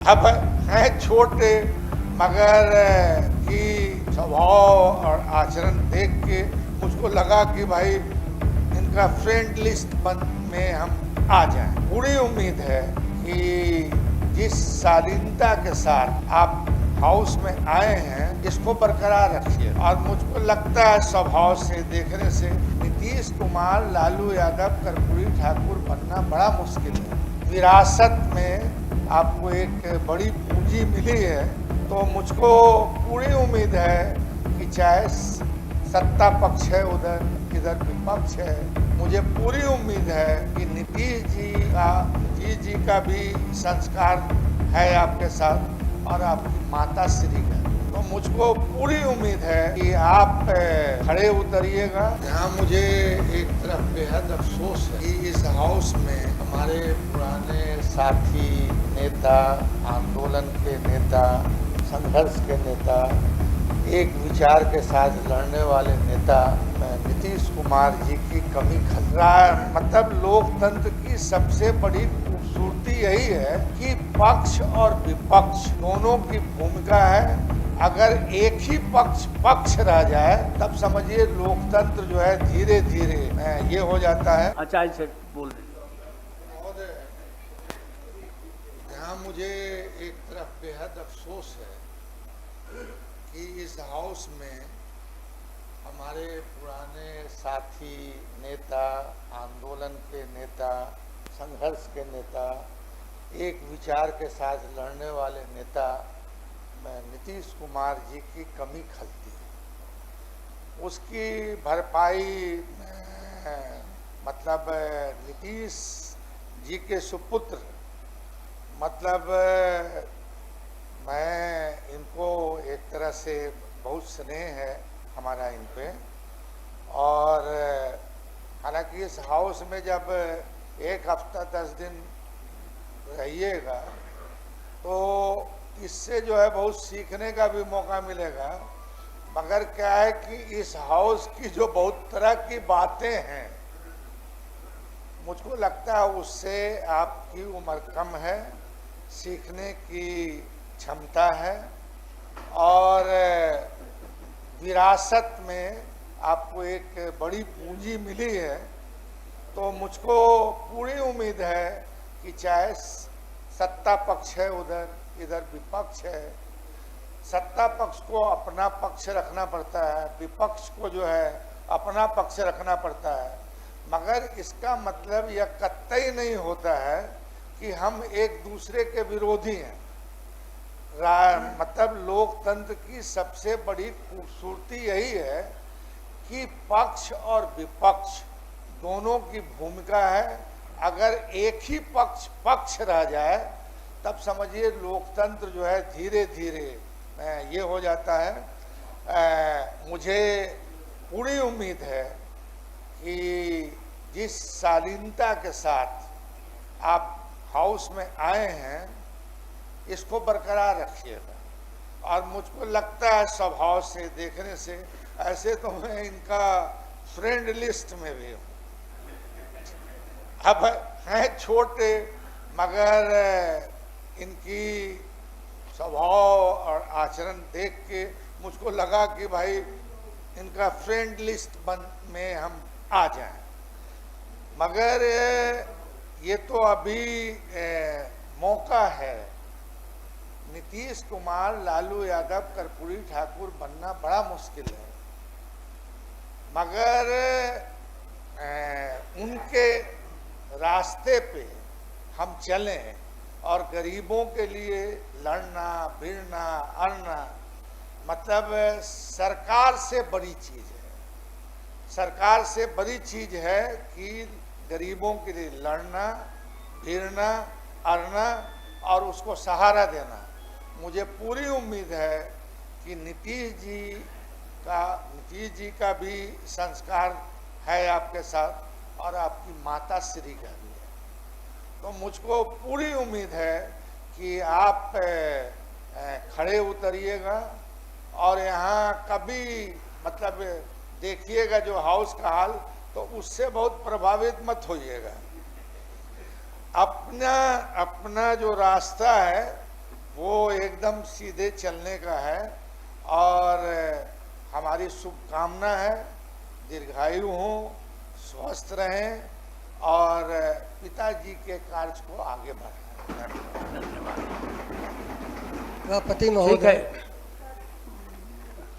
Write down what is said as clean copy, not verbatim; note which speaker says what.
Speaker 1: अब हैं छोटे मगर की स्वभाव और आचरण देख के मुझको लगा कि भाई इनका फ्रेंड लिस्ट में हम आ जाएं। पूरी उम्मीद है कि जिस शालीनता के साथ आप हाउस में आए हैं इसको बरकरार रखिए। और मुझको लगता है स्वभाव से देखने से नीतीश कुमार, लालू यादव, कर्पूरी ठाकुर बनना बड़ा मुश्किल है। विरासत में आपको एक बड़ी पूंजी मिली है, तो मुझको पूरी उम्मीद है कि चाहे सत्ता पक्ष है उधर, इधर विपक्ष है, मुझे पूरी उम्मीद है कि नीतीश जी का भी संस्कार है आपके साथ और आपकी माता श्री का। तो मुझको पूरी उम्मीद है कि आप खड़े उतरिएगा। यहाँ मुझे एक तरफ बेहद अफसोस है कि इस हाउस में हमारे पुराने साथी, नेता, आंदोलन के नेता, संघर्ष के नेता, एक विचार के साथ लड़ने वाले नेता नीतीश कुमार जी की कमी खल रहा है। मतलब लोकतंत्र की सबसे बड़ी खूबसूरती यही है कि पक्ष और विपक्ष दोनों की भूमिका है। अगर एक ही पक्ष रह जाए तब समझिए लोकतंत्र जो है धीरे धीरे ये हो जाता है।
Speaker 2: अच्छा से बोल रहे
Speaker 1: यहाँ मुझे एक तरफ बेहद अफसोस है कि इस हाउस में हमारे पुराने साथी, नेता, आंदोलन के नेता, संघर्ष के नेता, एक विचार के साथ लड़ने वाले नेता नीतीश कुमार जी की कमी खलती है। उसकी भरपाई मतलब नीतीश जी के सुपुत्र, मतलब मैं इनको एक तरह से बहुत स्नेह है हमारा इन पे। और हालांकि इस हाउस में जब एक हफ्ता 10 दिन रहिएगा तो इससे जो है बहुत सीखने का भी मौका मिलेगा। मगर क्या है कि इस हाउस की जो बहुत तरह की बातें हैं, मुझको लगता है उससे आपकी उम्र कम है, सीखने की क्षमता है और विरासत में आपको एक बड़ी पूंजी मिली है। तो मुझको पूरी उम्मीद है कि चाहे सत्ता पक्ष है उधर, इधर विपक्ष है, सत्ता पक्ष को अपना पक्ष रखना पड़ता है, विपक्ष को जो है अपना पक्ष रखना पड़ता है। मगर इसका मतलब यह कतई नहीं होता है कि हम एक दूसरे के विरोधी हैं। मतलब लोकतंत्र की सबसे बड़ी खूबसूरती यही है कि पक्ष और विपक्ष दोनों की भूमिका है। अगर एक ही पक्ष रह जाए तब समझिए लोकतंत्र जो है धीरे धीरे ये हो जाता है। मुझे पूरी उम्मीद है कि जिस शालीनता के साथ आप हाउस में आए हैं इसको बरकरार रखिएगा। और मुझको लगता है स्वभाव से देखने से ऐसे तो मैं इनका फ्रेंड लिस्ट में भी हूँ। अब हैं छोटे मगर इनकी स्वभाव और आचरण देख के मुझको लगा कि भाई इनका फ्रेंड लिस्ट में हम आ जाएं। मगर ये तो अभी मौका है। नीतीश कुमार, लालू यादव, कर्पूरी ठाकुर बनना बड़ा मुश्किल है। मगर उनके रास्ते पे हम चलें और गरीबों के लिए लड़ना, भिड़ना, अड़ना मतलब सरकार से बड़ी चीज़ है। सरकार से बड़ी चीज़ है कि गरीबों के लिए लड़ना, भिड़ना, अड़ना और उसको सहारा देना। मुझे पूरी उम्मीद है कि नीतीश जी का भी संस्कार है आपके साथ और आपकी माता श्री का भी है। तो मुझको पूरी उम्मीद है कि आप खड़े उतरिएगा और यहाँ कभी मतलब देखिएगा जो हाउस का हाल, तो उससे बहुत प्रभावित मत होइएगा। अपना जो रास्ता है एकदम सीधे चलने का है और हमारी शुभकामना है दीर्घायु हों, स्वस्थ रहें और पिताजी के कार्य को आगे बढ़ाएं। धन्यवाद।
Speaker 2: सभापति
Speaker 3: ठीक
Speaker 2: महोदय,
Speaker 3: है।